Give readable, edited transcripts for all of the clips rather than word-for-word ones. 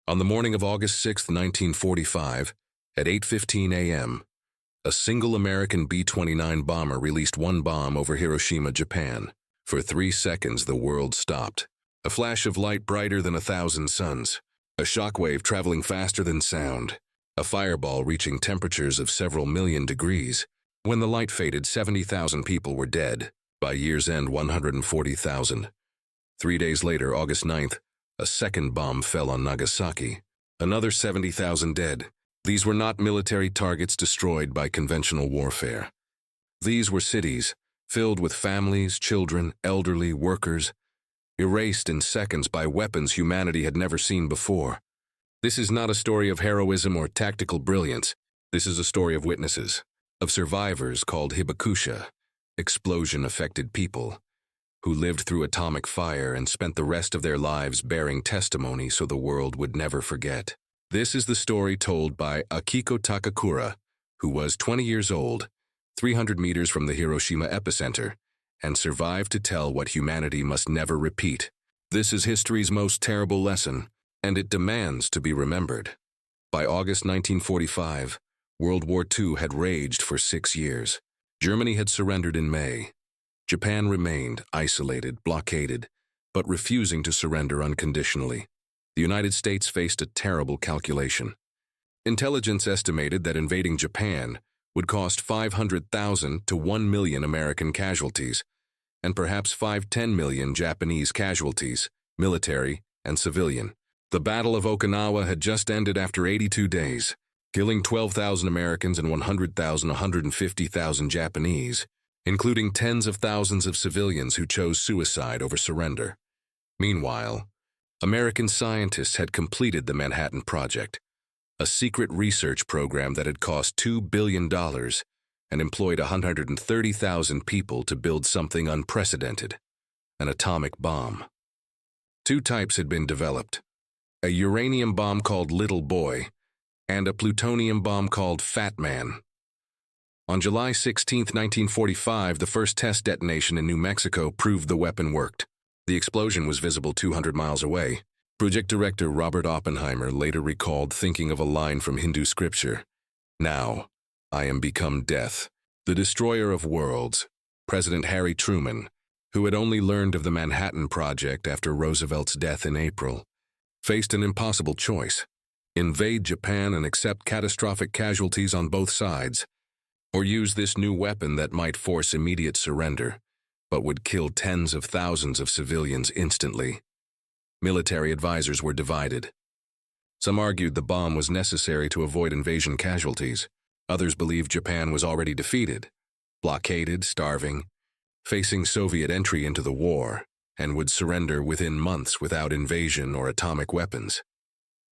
On the morning of August 6, 1945, at 8:15 a.m., a single American B-29 bomber released one bomb over Hiroshima, Japan. For 3 seconds, the world stopped. A flash of light brighter than 1,000 suns. A shockwave traveling faster than sound. A fireball reaching temperatures of several million degrees. When the light faded, 70,000 people were dead. By year's end, 140,000. 3 days later, August 9th, a second bomb fell on Nagasaki. Another 70,000 dead. These were not military targets destroyed by conventional warfare. These were cities, filled with families, children, elderly, workers, erased in seconds by weapons humanity had never seen before. This is not a story of heroism or tactical brilliance. This is a story of witnesses, of survivors called hibakusha, explosion-affected people, who lived through atomic fire and spent the rest of their lives bearing testimony so the world would never forget. This is the story told by Akiko Takakura, who was 20 years old, 300 meters from the Hiroshima epicenter, and survived to tell what humanity must never repeat. This is history's most terrible lesson, and it demands to be remembered. By August 1945, World War II had raged for 6 years. Germany had surrendered in May. Japan remained isolated, blockaded, but refusing to surrender unconditionally. The United States faced a terrible calculation. Intelligence estimated that invading Japan would cost 500,000 to 1 million American casualties, and perhaps 5–10 million Japanese casualties, military and civilian. The Battle of Okinawa had just ended after 82 days, killing 12,000 Americans and 150,000 Japanese, including tens of thousands of civilians who chose suicide over surrender. Meanwhile, American scientists had completed the Manhattan Project, a secret research program that had cost $2 billion and employed 130,000 people to build something unprecedented, an atomic bomb. 2 types had been developed, a uranium bomb called Little Boy and a plutonium bomb called Fat Man. On July 16, 1945, the first test detonation in New Mexico proved the weapon worked. The explosion was visible 200 miles away. Project director Robert Oppenheimer later recalled thinking of a line from Hindu scripture, "Now, I am become death." The destroyer of worlds, President Harry Truman, who had only learned of the Manhattan Project after Roosevelt's death in April, faced an impossible choice: invade Japan and accept catastrophic casualties on both sides, or use this new weapon that might force immediate surrender, but would kill tens of thousands of civilians instantly. Military advisors were divided. Some argued the bomb was necessary to avoid invasion casualties. Others believed Japan was already defeated, blockaded, starving, facing Soviet entry into the war, and would surrender within months without invasion or atomic weapons.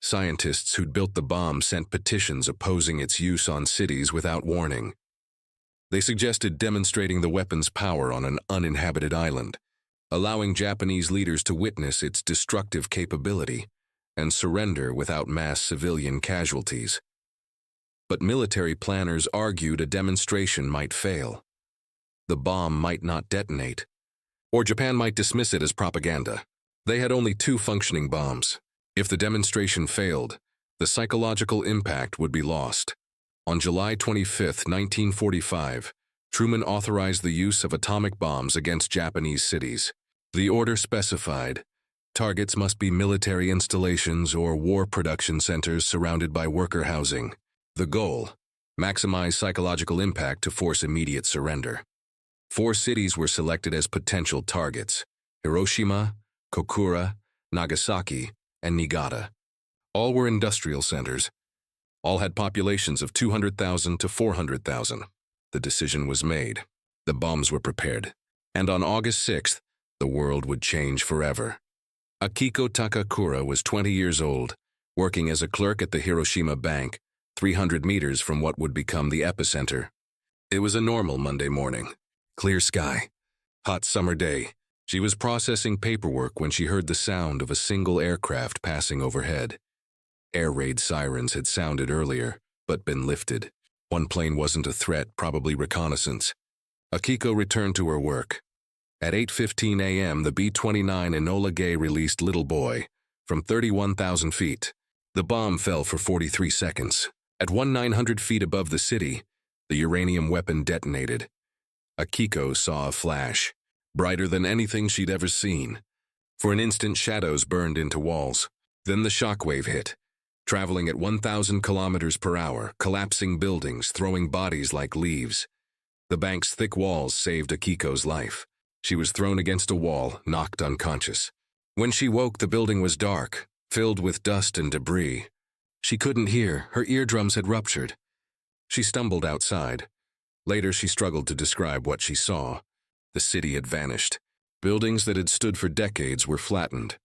Scientists who'd built the bomb sent petitions opposing its use on cities without warning. They suggested demonstrating the weapon's power on an uninhabited island, allowing Japanese leaders to witness its destructive capability and surrender without mass civilian casualties. But military planners argued a demonstration might fail. The bomb might not detonate, or Japan might dismiss it as propaganda. They had only 2 functioning bombs. If the demonstration failed, the psychological impact would be lost. On July 25, 1945, Truman authorized the use of atomic bombs against Japanese cities. The order specified, targets must be military installations or war production centers surrounded by worker housing. The goal, maximize psychological impact to force immediate surrender. 4 cities were selected as potential targets: Hiroshima, Kokura, Nagasaki, and Niigata. All were industrial centers. All had populations of 200,000 to 400,000. The decision was made. The bombs were prepared. And on August 6th, the world would change forever. Akiko Takakura was 20 years old, working as a clerk at the Hiroshima Bank, 300 meters from what would become the epicenter. It was a normal Monday morning. Clear sky. Hot summer day. She was processing paperwork when she heard the sound of a single aircraft passing overhead. Air raid sirens had sounded earlier, but been lifted. One plane wasn't a threat, probably reconnaissance. Akiko returned to her work. At 8:15 a.m., the B-29 Enola Gay released Little Boy from 31,000 feet. The bomb fell for 43 seconds. At 1,900 feet above the city, the uranium weapon detonated. Akiko saw a flash, brighter than anything she'd ever seen. For an instant, shadows burned into walls. Then the shockwave hit, traveling at 1,000 kilometers per hour, collapsing buildings, throwing bodies like leaves. The bank's thick walls saved Akiko's life. She was thrown against a wall, knocked unconscious. When she woke, the building was dark, filled with dust and debris. She couldn't hear, her eardrums had ruptured. She stumbled outside. Later, she struggled to describe what she saw. The city had vanished. Buildings that had stood for decades were flattened.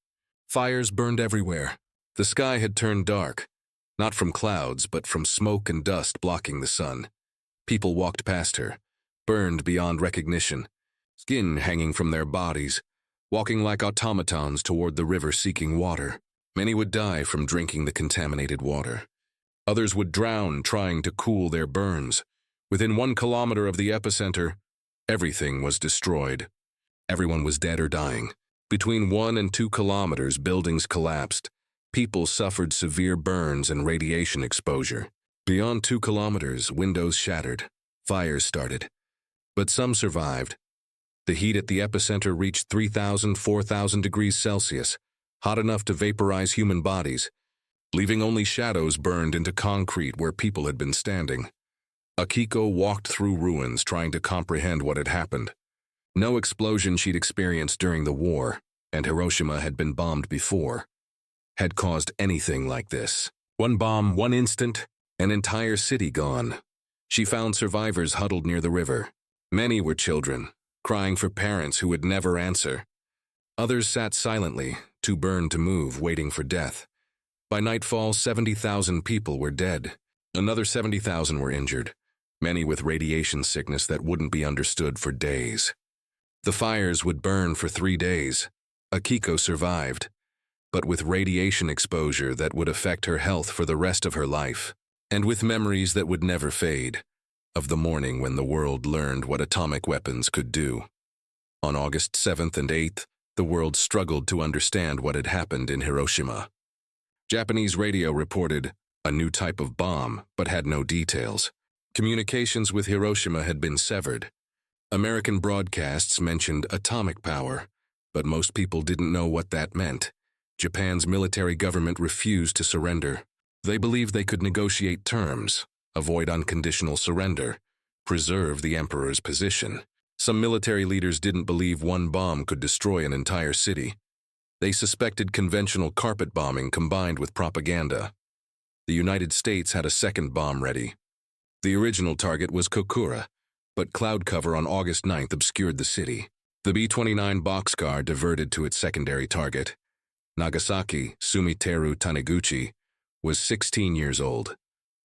Fires burned everywhere. The sky had turned dark, not from clouds, but from smoke and dust blocking the sun. People walked past her, burned beyond recognition, skin hanging from their bodies, walking like automatons toward the river seeking water. Many would die from drinking the contaminated water. Others would drown trying to cool their burns. Within 1 kilometer of the epicenter, everything was destroyed. Everyone was dead or dying. Between 1 and 2 kilometers, buildings collapsed. People suffered severe burns and radiation exposure. Beyond 2 kilometers, windows shattered. Fires started. But some survived. The heat at the epicenter reached 3,000, 4,000 degrees Celsius, hot enough to vaporize human bodies, leaving only shadows burned into concrete where people had been standing. Akiko walked through ruins trying to comprehend what had happened. No explosion she'd experienced during the war, and Hiroshima had been bombed before, had caused anything like this. One bomb, one instant, an entire city gone. She found survivors huddled near the river. Many were children, crying for parents who would never answer. Others sat silently, too burned to move, waiting for death. By nightfall, 70,000 people were dead. Another 70,000 were injured, many with radiation sickness that wouldn't be understood for days. The fires would burn for 3 days. Akiko survived, but with radiation exposure that would affect her health for the rest of her life, and with memories that would never fade, of the morning when the world learned what atomic weapons could do. On August 7th and 8th, the world struggled to understand what had happened in Hiroshima. Japanese radio reported a new type of bomb, but had no details. Communications with Hiroshima had been severed. American broadcasts mentioned atomic power, but most people didn't know what that meant. Japan's military government refused to surrender. They believed they could negotiate terms, avoid unconditional surrender, preserve the emperor's position. Some military leaders didn't believe one bomb could destroy an entire city. They suspected conventional carpet bombing combined with propaganda. The United States had a second bomb ready. The original target was Kokura, but cloud cover on August 9th obscured the city. The B-29 boxcar diverted to its secondary target. Nagasaki, Sumiteru Taniguchi, was 16 years old,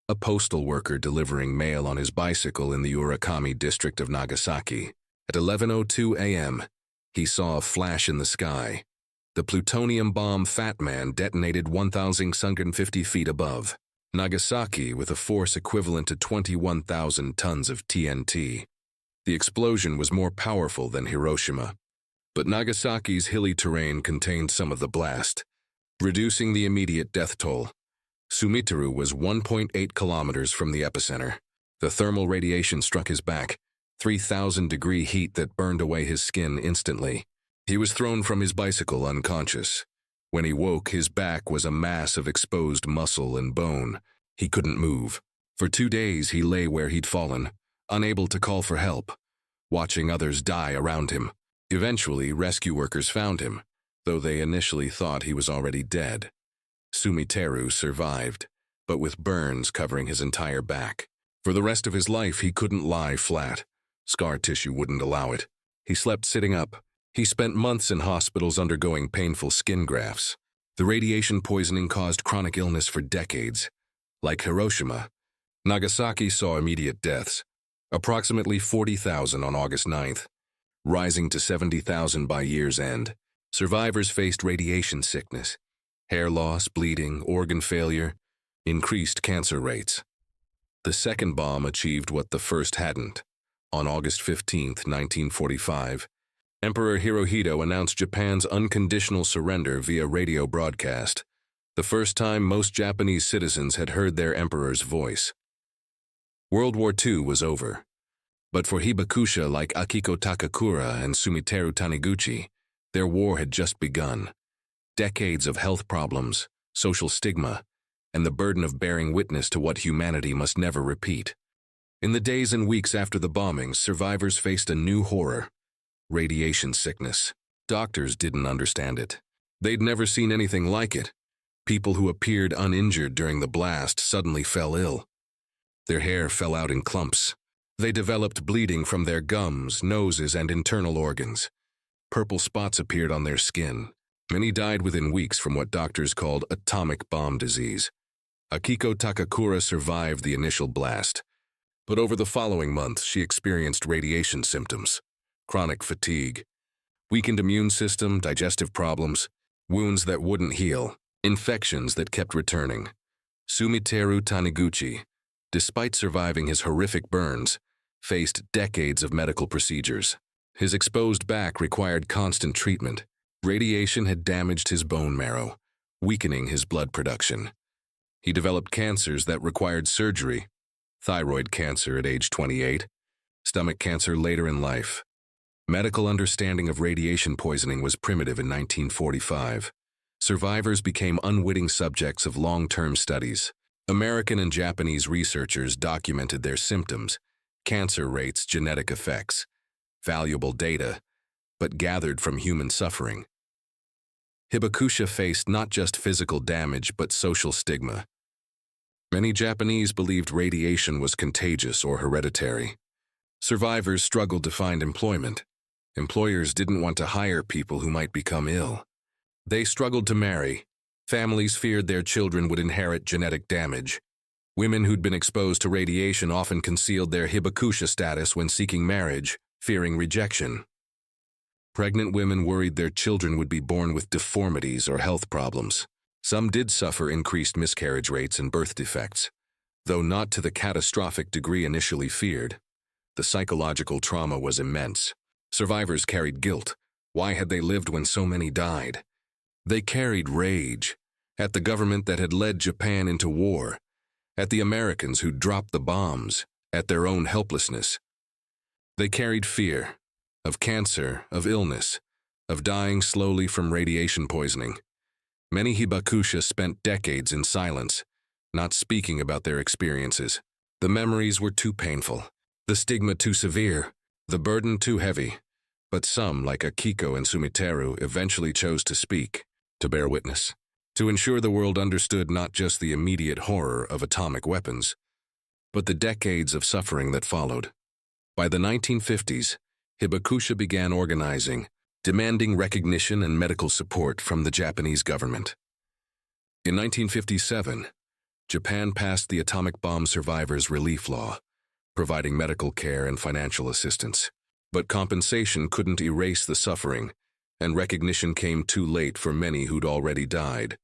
a postal worker delivering mail on his bicycle in the Urakami district of Nagasaki. At 11:02 a.m., he saw a flash in the sky. The plutonium bomb Fat Man detonated 1,650 feet above Nagasaki with a force equivalent to 21,000 tons of TNT. The explosion was more powerful than Hiroshima, but Nagasaki's hilly terrain contained some of the blast, reducing the immediate death toll. Sumiteru was 1.8 kilometers from the epicenter. The thermal radiation struck his back, 3,000-degree heat that burned away his skin instantly. He was thrown from his bicycle unconscious. When he woke, his back was a mass of exposed muscle and bone. He couldn't move. For 2 days, he lay where he'd fallen, unable to call for help, watching others die around him. Eventually, rescue workers found him, though they initially thought he was already dead. Sumiteru survived, but with burns covering his entire back. For the rest of his life, he couldn't lie flat. Scar tissue wouldn't allow it. He slept sitting up. He spent months in hospitals undergoing painful skin grafts. The radiation poisoning caused chronic illness for decades. Like Hiroshima, Nagasaki saw immediate deaths, approximately 40,000 on August 9th, rising to 70,000 by year's end. Survivors faced radiation sickness, hair loss, bleeding, organ failure, increased cancer rates. The second bomb achieved what the first hadn't. On August 15, 1945, Emperor Hirohito announced Japan's unconditional surrender via radio broadcast. the first time most Japanese citizens had heard their emperor's voice. World War II was over. But for hibakusha like Akiko Takakura and Sumiteru Taniguchi, their war had just begun. Decades of health problems, social stigma, and the burden of bearing witness to what humanity must never repeat. In the days and weeks after the bombings, survivors faced a new horror: radiation sickness. Doctors didn't understand it. They'd never seen anything like it. People who appeared uninjured during the blast suddenly fell ill. Their hair fell out in clumps. They developed bleeding from their gums, noses, and internal organs. Purple spots appeared on their skin. Many died within weeks from what doctors called atomic bomb disease. Akiko Takakura survived the initial blast, but over the following months she experienced radiation symptoms: chronic fatigue, weakened immune system, digestive problems, wounds that wouldn't heal, infections that kept returning. Sumiteru Taniguchi, despite surviving his horrific burns, faced decades of medical procedures. His exposed back required constant treatment. Radiation had damaged his bone marrow, weakening his blood production. He developed cancers that required surgery: thyroid cancer at age 28, stomach cancer later in life. Medical understanding of radiation poisoning was primitive in 1945. Survivors became unwitting subjects of long-term studies. American and Japanese researchers documented their symptoms, cancer rates, genetic effects. Valuable data, but gathered from human suffering. Hibakusha faced not just physical damage, but social stigma. Many Japanese believed radiation was contagious or hereditary. Survivors struggled to find employment. Employers didn't want to hire people who might become ill. They struggled to marry. Families feared their children would inherit genetic damage. Women who'd been exposed to radiation often concealed their hibakusha status when seeking marriage, fearing rejection. Pregnant women worried their children would be born with deformities or health problems. Some did suffer increased miscarriage rates and birth defects, though not to the catastrophic degree initially feared. The psychological trauma was immense. Survivors carried guilt. Why had they lived when so many died? They carried rage at the government that had led Japan into war, at the Americans who dropped the bombs, at their own helplessness. They carried fear of cancer, of illness, of dying slowly from radiation poisoning. Many hibakusha spent decades in silence, not speaking about their experiences. The memories were too painful, the stigma too severe, the burden too heavy. But some, like Akiko and Sumiteru, eventually chose to speak, to bear witness, to ensure the world understood not just the immediate horror of atomic weapons, but the decades of suffering that followed. By the 1950s, hibakusha began organizing, demanding recognition and medical support from the Japanese government. In 1957, Japan passed the Atomic Bomb Survivors Relief Law, providing medical care and financial assistance. But compensation couldn't erase the suffering, and recognition came too late for many who'd already died.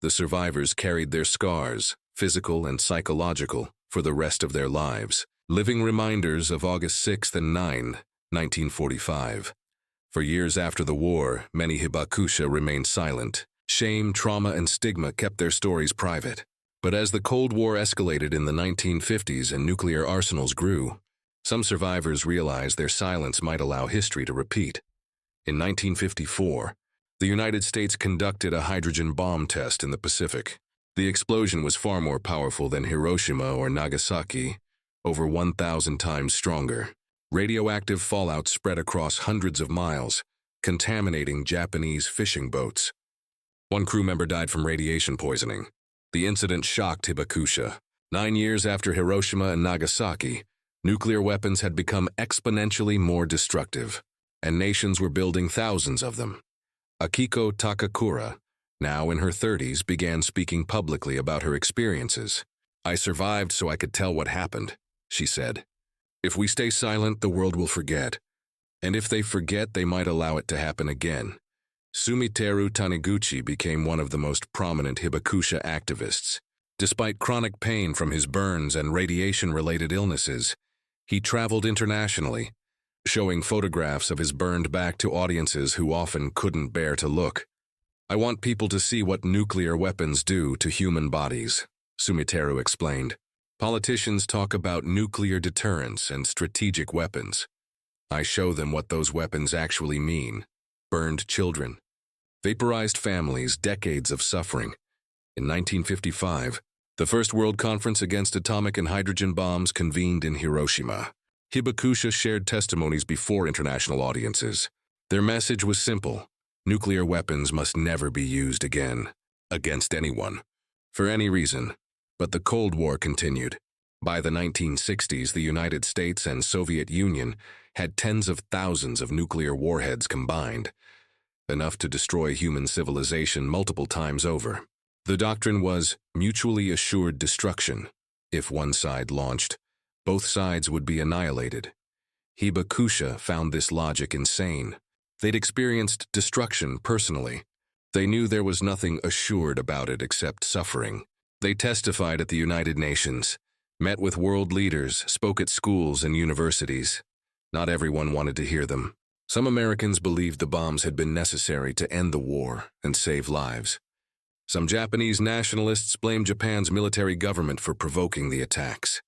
The survivors carried their scars, physical and psychological, for the rest of their lives, living reminders of August 6 and 9, 1945. For years after the war, many hibakusha remained silent. Shame, trauma, and stigma kept their stories private. But as the Cold War escalated in the 1950s and nuclear arsenals grew, some survivors realized their silence might allow history to repeat. In 1954, the United States conducted a hydrogen bomb test in the Pacific. The explosion was far more powerful than Hiroshima or Nagasaki, over 1,000 times stronger. Radioactive fallout spread across hundreds of miles, contaminating Japanese fishing boats. One crew member died from radiation poisoning. The incident shocked hibakusha. 9 years after Hiroshima and Nagasaki, nuclear weapons had become exponentially more destructive, and nations were building thousands of them. Akiko Takakura, now in her 30s, began speaking publicly about her experiences. "I survived so I could tell what happened," she said. "If we stay silent, the world will forget. And if they forget, they might allow it to happen again." Sumiteru Taniguchi became one of the most prominent hibakusha activists. Despite chronic pain from his burns and radiation-related illnesses, he traveled internationally, showing photographs of his burned back to audiences who often couldn't bear to look. I want people to see what nuclear weapons do to human bodies, Sumiteru explained. Politicians talk about nuclear deterrence and strategic weapons. I show them what those weapons actually mean. Burned children, vaporized families, decades of suffering. In 1955, the First World Conference Against Atomic and Hydrogen Bombs convened in Hiroshima. Hibakusha shared testimonies before international audiences. Their message was simple: nuclear weapons must never be used again, against anyone, for any reason. But the Cold War continued. By the 1960s, the United States and Soviet Union had tens of thousands of nuclear warheads combined, enough to destroy human civilization multiple times over. The doctrine was mutually assured destruction. If one side launched, both sides would be annihilated. Hibakusha found this logic insane. They'd experienced destruction personally. They knew there was nothing assured about it except suffering. They testified at the United Nations, met with world leaders, spoke at schools and universities. Not everyone wanted to hear them. Some Americans believed the bombs had been necessary to end the war and save lives. Some Japanese nationalists blamed Japan's military government for provoking the attacks.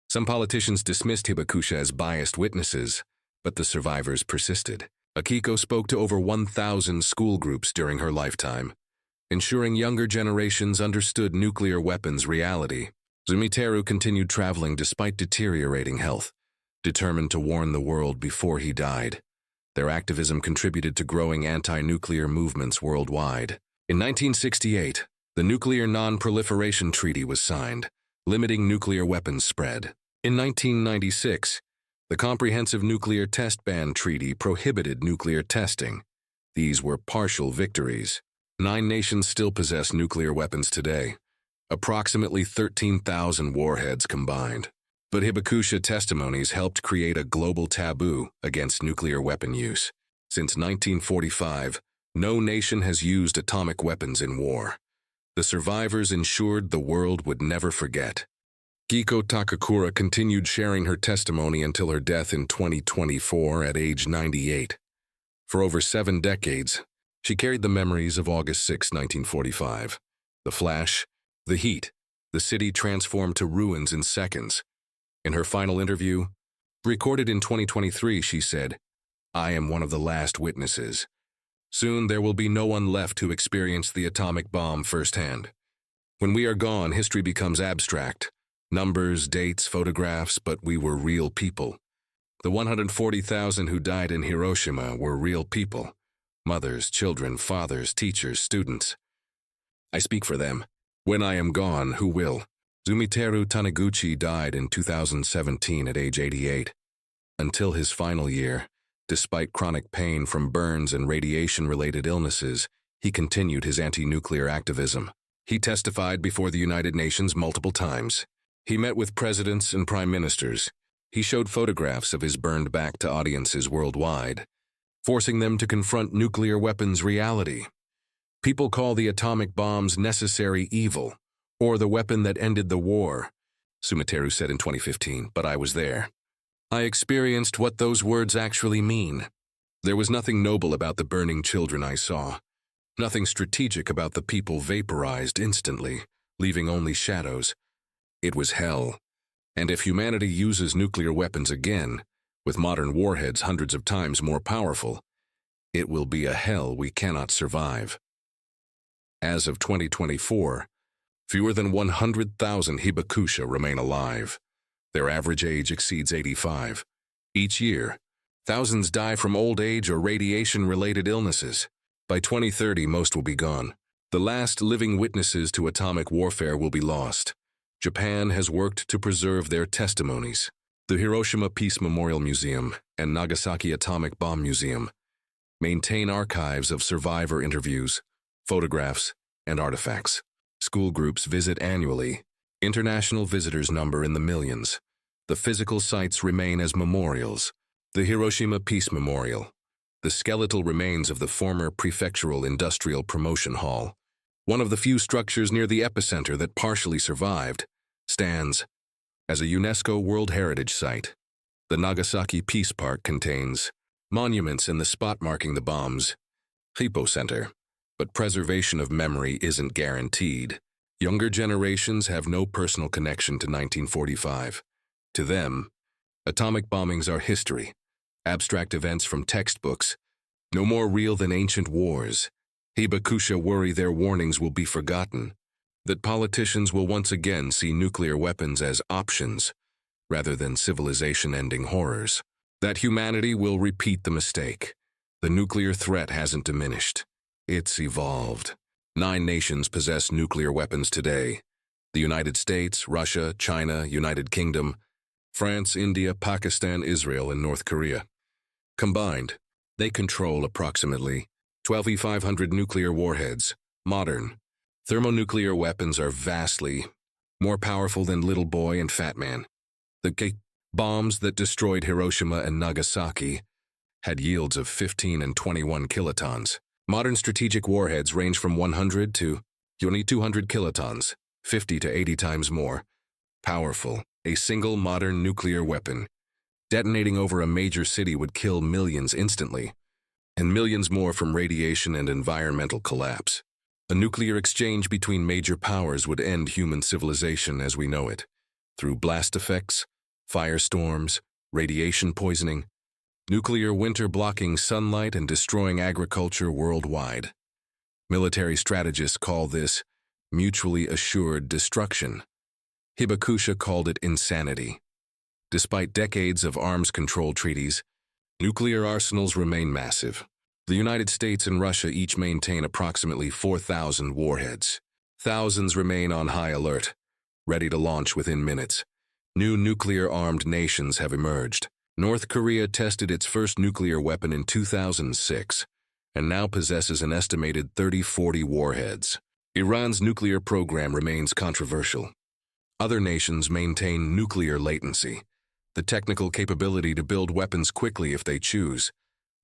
Some politicians dismissed Hibakusha as biased witnesses, but the survivors persisted. Akiko spoke to over 1,000 school groups during her lifetime, ensuring younger generations understood nuclear weapons' reality. Sumiteru continued traveling despite deteriorating health, determined to warn the world before he died. Their activism contributed to growing anti-nuclear movements worldwide. In 1968, the Nuclear Non-Proliferation Treaty was signed, limiting nuclear weapons spread. In 1996, the Comprehensive Nuclear Test Ban Treaty prohibited nuclear testing. These were partial victories. 9 nations still possess nuclear weapons today, approximately 13,000 warheads combined. But Hibakusha testimonies helped create a global taboo against nuclear weapon use. Since 1945, no nation has used atomic weapons in war. The survivors ensured the world would never forget. Giko Takakura continued sharing her testimony until her death in 2024 at age 98. For over 7 decades, she carried the memories of August 6, 1945. The flash, the heat, the city transformed to ruins in seconds. In her final interview, recorded in 2023, she said, "I am one of the last witnesses. Soon there will be no one left to experience the atomic bomb firsthand. When we are gone, history becomes abstract. Numbers, dates, photographs, but we were real people. The 140,000 who died in Hiroshima were real people. Mothers, children, fathers, teachers, students. I speak for them. When I am gone, who will?" Sumiteru Taniguchi died in 2017 at age 88. Until his final year, despite chronic pain from burns and radiation-related illnesses, he continued his anti-nuclear activism. He testified before the United Nations multiple times. He met with presidents and prime ministers. He showed photographs of his burned back to audiences worldwide, forcing them to confront nuclear weapons reality. People call the atomic bombs necessary evil, or the weapon that ended the war, Sumiteru said in 2015, but I was there. I experienced what those words actually mean. There was nothing noble about the burning children I saw, nothing strategic about the people vaporized instantly, leaving only shadows. It was hell. And if humanity uses nuclear weapons again, with modern warheads hundreds of times more powerful, it will be a hell we cannot survive. As of 2024, fewer than 100,000 Hibakusha remain alive. Their average age exceeds 85. Each year, thousands die from old age or radiation-related illnesses. By 2030, most will be gone. The last living witnesses to atomic warfare will be lost. Japan has worked to preserve their testimonies. The Hiroshima Peace Memorial Museum and Nagasaki Atomic Bomb Museum maintain archives of survivor interviews, photographs, and artifacts. School groups visit annually. International visitors number in the millions. The physical sites remain as memorials. The Hiroshima Peace Memorial, the skeletal remains of the former Prefectural Industrial Promotion Hall, one of the few structures near the epicenter that partially survived, stands as a UNESCO World Heritage Site. The Nagasaki Peace Park contains monuments in the spot marking the bombs. Hippo Center, But preservation of memory isn't guaranteed. Younger generations have no personal connection to 1945. To them, atomic bombings are history, abstract events from textbooks, no more real than ancient wars. Hibakusha worry their warnings will be forgotten, that politicians will once again see nuclear weapons as options rather than civilization-ending horrors, that humanity will repeat the mistake. The nuclear threat hasn't diminished. It's evolved. 9 nations possess nuclear weapons today: the United States, Russia, China, United Kingdom, France, India, Pakistan, Israel, and North Korea. Combined, they control approximately 12,500 nuclear warheads. Modern thermonuclear weapons are vastly more powerful than Little Boy and Fat Man. The bombs that destroyed Hiroshima and Nagasaki had yields of 15 and 21 kilotons. Modern strategic warheads range from 100 to 200 kilotons, 50 to 80 times more powerful. A single modern nuclear weapon detonating over a major city would kill millions instantly, and millions more from radiation and environmental collapse. A nuclear exchange between major powers would end human civilization as we know it, through blast effects, firestorms, radiation poisoning, nuclear winter blocking sunlight and destroying agriculture worldwide. Military strategists call this mutually assured destruction. Hibakusha called it insanity. Despite decades of arms control treaties, nuclear arsenals remain massive. The United States and Russia each maintain approximately 4,000 warheads. Thousands remain on high alert, ready to launch within minutes. New nuclear-armed nations have emerged. North Korea tested its first nuclear weapon in 2006 and now possesses an estimated 30-40 warheads. Iran's nuclear program remains controversial. Other nations maintain nuclear latency, the technical capability to build weapons quickly if they choose.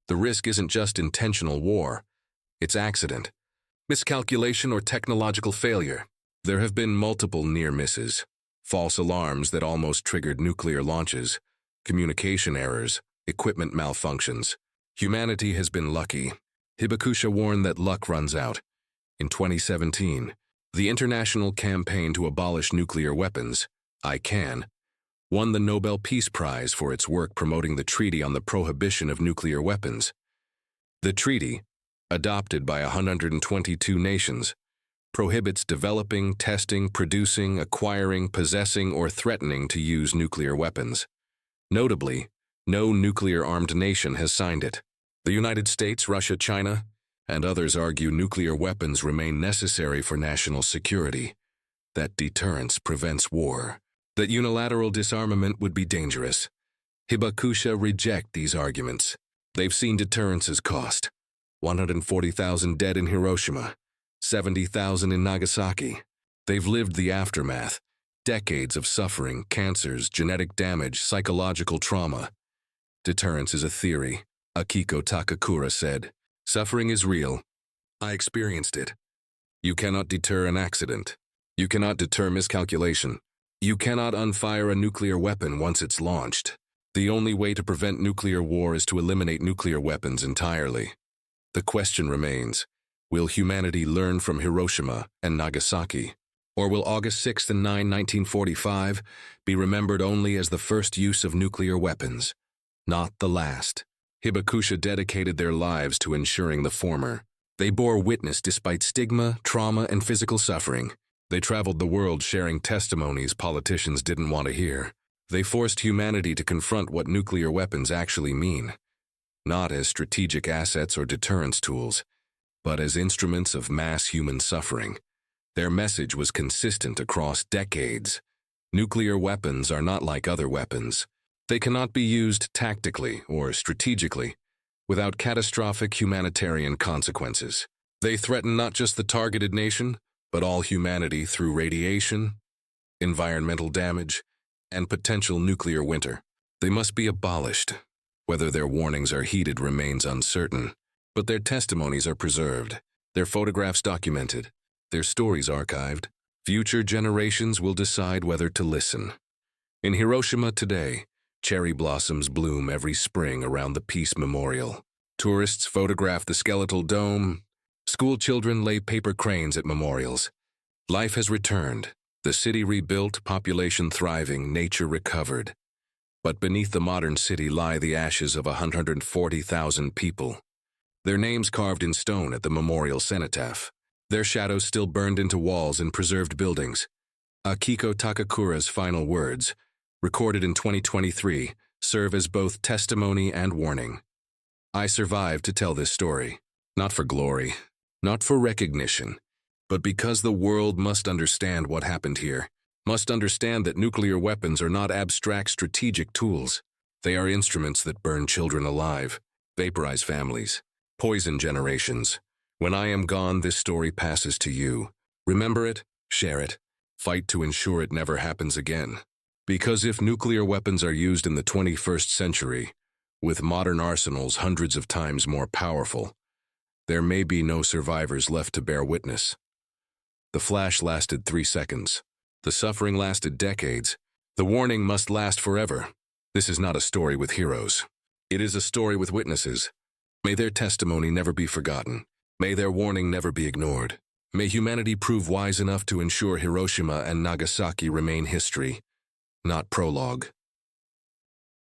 The risk isn't just intentional war, it's accident, miscalculation, or technological failure. There have been multiple near misses, false alarms that almost triggered nuclear launches, communication errors, equipment malfunctions. Humanity has been lucky. Hibakusha warned that luck runs out. In 2017, the International Campaign to Abolish Nuclear Weapons, ICAN, won the Nobel Peace Prize for its work promoting the Treaty on the Prohibition of Nuclear Weapons. The treaty, adopted by 122 nations, prohibits developing, testing, producing, acquiring, possessing, or threatening to use nuclear weapons. Notably, no nuclear-armed nation has signed it. The United States, Russia, China, and others argue nuclear weapons remain necessary for national security, that deterrence prevents war, that unilateral disarmament would be dangerous. Hibakusha reject these arguments. They've seen deterrence as cost. 140,000 dead in Hiroshima, 70,000 in Nagasaki. They've lived the aftermath, decades of suffering, cancers, genetic damage, psychological trauma. Deterrence is a theory, Akiko Takakura said. Suffering is real. I experienced it. You cannot deter an accident. You cannot deter miscalculation. You cannot unfire a nuclear weapon once it's launched. The only way to prevent nuclear war is to eliminate nuclear weapons entirely. The question remains, will humanity learn from Hiroshima and Nagasaki? Or will August 6 and 9, 1945 be remembered only as the first use of nuclear weapons, not the last? Hibakusha dedicated their lives to ensuring the former. They bore witness despite stigma, trauma, and physical suffering. They traveled the world sharing testimonies politicians didn't want to hear. They forced humanity to confront what nuclear weapons actually mean, not as strategic assets or deterrence tools, but as instruments of mass human suffering. Their message was consistent across decades. Nuclear weapons are not like other weapons. They cannot be used tactically or strategically without catastrophic humanitarian consequences. They threaten not just the targeted nation, but all humanity through radiation, environmental damage, and potential nuclear winter. They must be abolished. Whether their warnings are heeded remains uncertain, but their testimonies are preserved, their photographs documented, their stories archived. Future generations will decide whether to listen. In Hiroshima today, cherry blossoms bloom every spring around the Peace Memorial. Tourists photograph the skeletal dome, School children lay paper cranes at memorials. Life has returned. The city rebuilt, population thriving, nature recovered. But beneath the modern city lie the ashes of 140,000 people. Their names carved in stone at the memorial cenotaph. Their shadows still burned into walls in preserved buildings. Akiko Takakura's final words, recorded in 2023, serve as both testimony and warning. I survived to tell this story, not for glory, not for recognition, but because the world must understand what happened here, must understand that nuclear weapons are not abstract strategic tools. They are instruments that burn children alive, vaporize families, poison generations. When I am gone, this story passes to you. Remember it, share it, fight to ensure it never happens again. Because if nuclear weapons are used in the 21st century, with modern arsenals hundreds of times more powerful, there may be no survivors left to bear witness. The flash lasted 3 seconds. The suffering lasted decades. The warning must last forever. This is not a story with heroes. It is a story with witnesses. May their testimony never be forgotten. May their warning never be ignored. May humanity prove wise enough to ensure Hiroshima and Nagasaki remain history, not prologue.